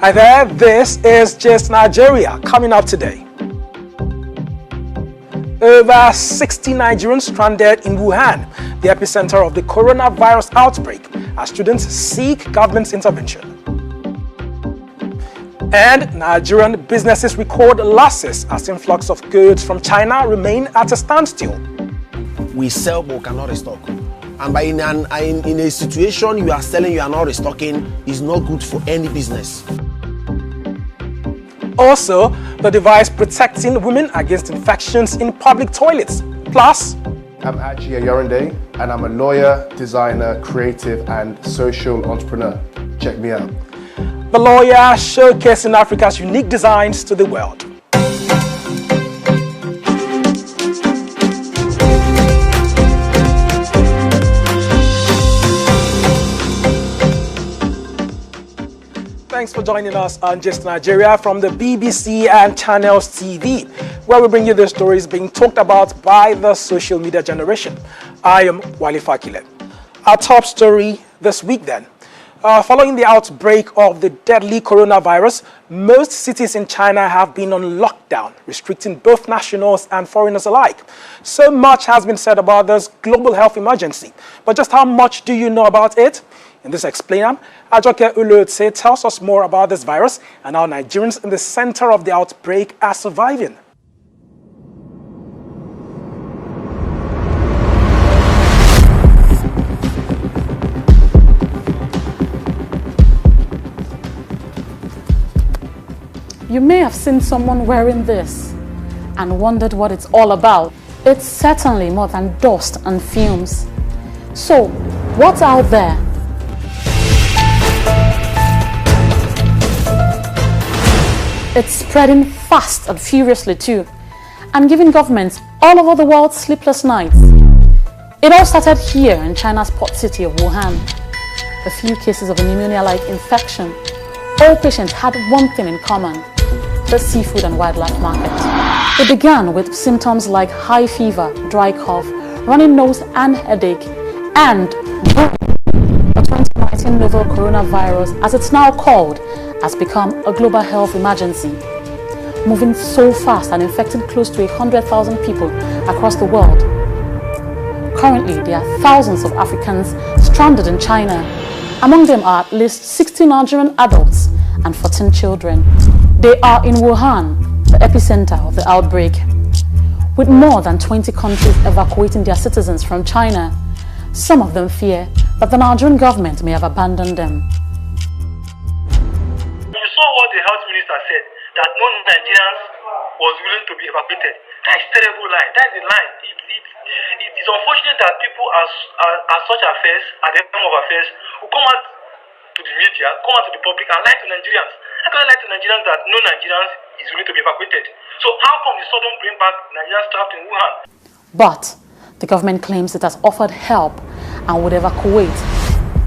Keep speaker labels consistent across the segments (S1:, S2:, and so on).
S1: Hi there, this is Just Nigeria coming up today. Over 60 Nigerians stranded in Wuhan, the epicenter of the coronavirus outbreak, as students seek government's intervention. And Nigerian businesses record losses as influx of goods from China remain at a standstill.
S2: We sell but cannot restock. And by in a situation you are selling, you are not restocking, is not good for any business.
S1: Also, the device protecting women against infections in public toilets. Plus,
S3: I'm Achia Yorinde, and I'm a lawyer, designer, creative, and social entrepreneur. Check me out.
S1: The lawyer showcasing Africa's unique designs to the world. Thanks for joining us on Just Nigeria from the BBC and Channels TV, where we bring you the stories being talked about by the social media generation. I am Wale Fakile. Our top story this week then. Following the outbreak of the deadly coronavirus, most cities in China have been on lockdown, restricting both nationals and foreigners alike. So much has been said about this global health emergency, but just how much do you know about it? In this explainer, Ajoke Ulotse tells us more about this virus and how Nigerians in the center of the outbreak are surviving.
S4: You may have seen someone wearing this and wondered what it's all about. It's certainly more than dust and fumes. So, what's out there? It's spreading fast and furiously too, and giving governments all over the world sleepless nights. It all started here in China's port city of Wuhan. A few cases of a pneumonia-like infection. All patients had one thing in common: the seafood and wildlife market. It began with symptoms like high fever, dry cough, running nose and headache, and boom, the 2019 novel coronavirus, as it's now called, has become a global health emergency, moving so fast and infecting close to 100,000 people across the world. Currently, there are thousands of Africans stranded in China. Among them are at least 60 Nigerian adults and 14 children. They are in Wuhan, the epicenter of the outbreak, with more than 20 countries evacuating their citizens from China. Some of them fear that the Nigerian government may have abandoned them.
S5: You saw what the health minister said, that no Nigerians was willing to be evacuated. That is a terrible lie. That is a lie. It is unfortunate that people are such affairs, at the time of affairs, who come out to the media, come out to the public and lie to Nigerians. How can I lie to Nigerians that no Nigerians is willing to be evacuated? So how come the sudden bring back Nigerians trapped in Wuhan?
S4: But the government claims it has offered help and would evacuate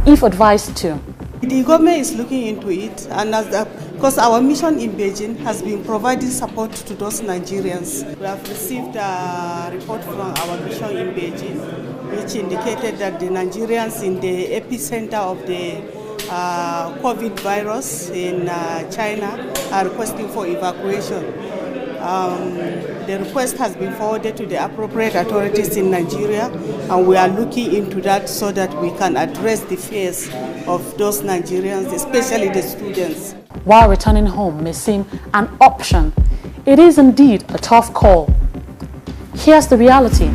S4: if advised to.
S6: The government is looking into it, and because our mission in Beijing has been providing support to those Nigerians. We have received a report from our mission in Beijing, which indicated that the Nigerians in the epicenter of the COVID virus in China are requesting for evacuation. The request has been forwarded to the appropriate authorities in Nigeria, and we are looking into that so that we can address the fears of those Nigerians, especially the students.
S4: While returning home may seem an option, it is indeed a tough call. Here's the reality.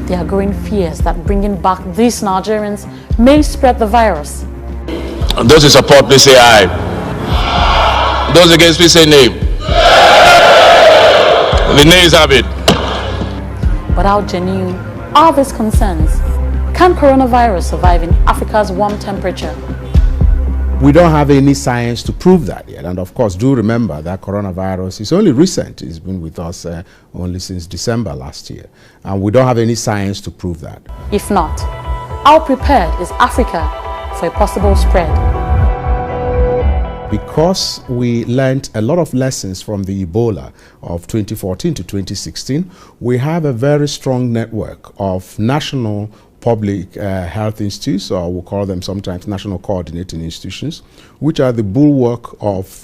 S4: There are growing fears that bringing back these Nigerians may spread the virus.
S7: And those who support, please say aye. Those against, please say nay. The nays have it.
S4: But how genuine are these concerns? Can coronavirus survive in Africa's warm temperature?
S8: We don't have any science to prove that yet. And of course, do remember that coronavirus is only recent. It's been with us only since December last year. And we don't have any science to prove that.
S4: If not, how prepared is Africa for a possible spread?
S8: Because we learned a lot of lessons from the Ebola of 2014 to 2016, we have a very strong network of national public health institutes, or we call them sometimes national coordinating institutions, which are the bulwark of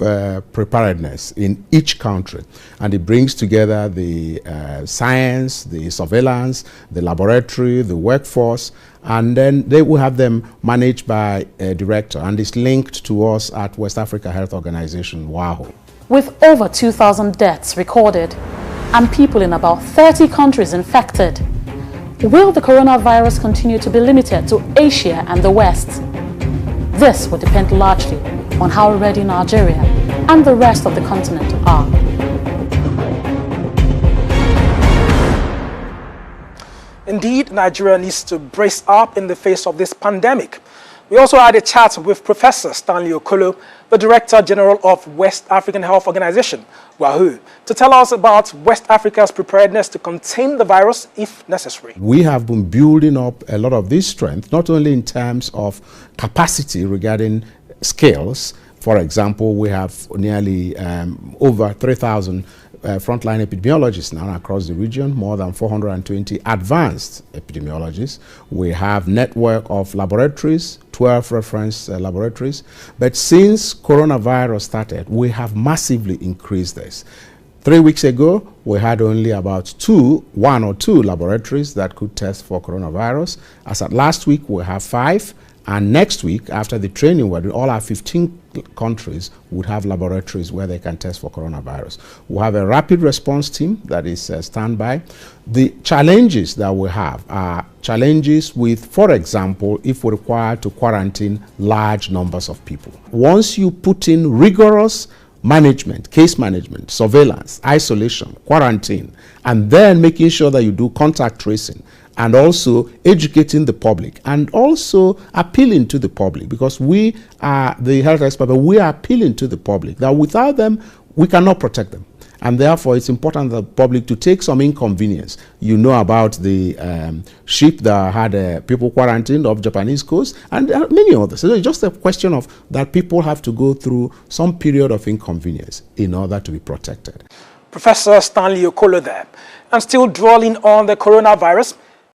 S8: preparedness in each country. And it brings together the science, the surveillance, the laboratory, the workforce, and then they will have them managed by a director, and it's linked to us at West Africa Health Organization, WAHO.
S4: With over 2,000 deaths recorded and people in about 30 countries infected, will the coronavirus continue to be limited to Asia and the West? This will depend largely on how ready Nigeria and the rest of the continent are.
S1: Indeed, Nigeria needs to brace up in the face of this pandemic. We also had a chat with Professor Stanley Okolo, the Director General of West African Health Organization, WAHO, to tell us about West Africa's preparedness to contain the virus if necessary.
S8: We have been building up a lot of this strength, not only in terms of capacity regarding skills. For example, we have nearly over 3,000 frontline epidemiologists now across the region, more than 420 advanced epidemiologists. We have network of laboratories, 12 reference laboratories. But since coronavirus started, we have massively increased this. 3 weeks ago, we had only about one or two laboratories that could test for coronavirus. As at last week, we have 5. And next week, after the training, where all our 15 countries would have laboratories where they can test for coronavirus. We'll have a rapid response team that is standby. The challenges that we have are challenges with, for example, if we're required to quarantine large numbers of people. Once you put in rigorous management, case management, surveillance, isolation, quarantine, and then making sure that you do contact tracing, and also educating the public, and also appealing to the public, because we are the health experts, but we are appealing to the public that without them, we cannot protect them. And therefore, it's important for the public to take some inconvenience. You know about the ship that had people quarantined off Japanese coast, and there are many others. So it's just a question of that people have to go through some period of inconvenience in order to be protected.
S1: Professor Stanley Okolo there. And still dwelling on the coronavirus,